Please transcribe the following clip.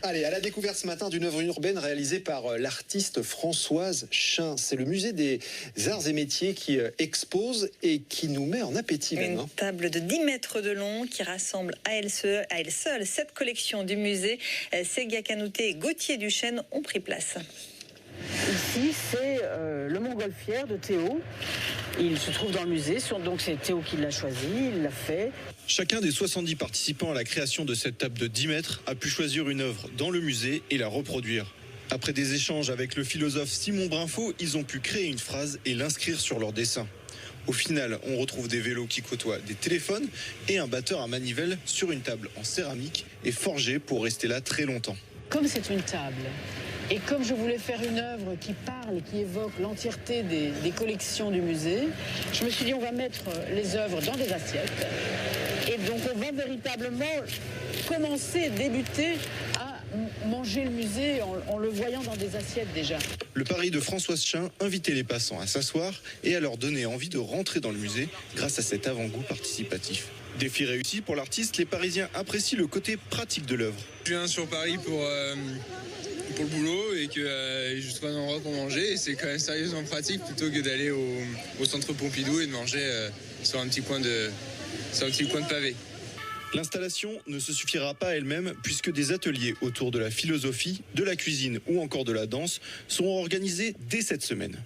Allez, à la découverte ce matin d'une œuvre urbaine réalisée par l'artiste Françoise Chin. C'est le musée des arts et métiers qui expose et qui nous met en appétit. Une table de 10 mètres de long qui rassemble à elle seule 7 collections du musée. Ségia Kanouté et Gauthier Duchesne ont pris place. Ici, c'est le montgolfière de Théo. Il se trouve dans le musée, donc c'est Théo qui l'a choisi, il l'a fait. Chacun des 70 participants à la création de cette table de 10 mètres a pu choisir une œuvre dans le musée et la reproduire. Après des échanges avec le philosophe Simon Brinfo, ils ont pu créer une phrase et l'inscrire sur leur dessin. Au final, on retrouve des vélos qui côtoient des téléphones et un batteur à manivelle sur une table en céramique et forgée pour rester là très longtemps. Comme c'est une table, et comme je voulais faire une œuvre qui parle, qui évoque l'entièreté des collections du musée, je me suis dit on va mettre les œuvres dans des assiettes. Et donc on va véritablement débuter à manger le musée en le voyant dans des assiettes déjà. Le pari de Françoise Chin, inviter les passants à s'asseoir et à leur donner envie de rentrer dans le musée grâce à cet avant-goût participatif. Défi réussi pour l'artiste, les Parisiens apprécient le côté pratique de l'œuvre. Je viens sur Paris pour le boulot et que je trouve un endroit pour manger et c'est quand même sérieusement pratique plutôt que d'aller au centre Pompidou et de manger sur un petit coin de pavé. L'installation ne se suffira pas elle-même puisque des ateliers autour de la philosophie, de la cuisine ou encore de la danse seront organisés dès cette semaine.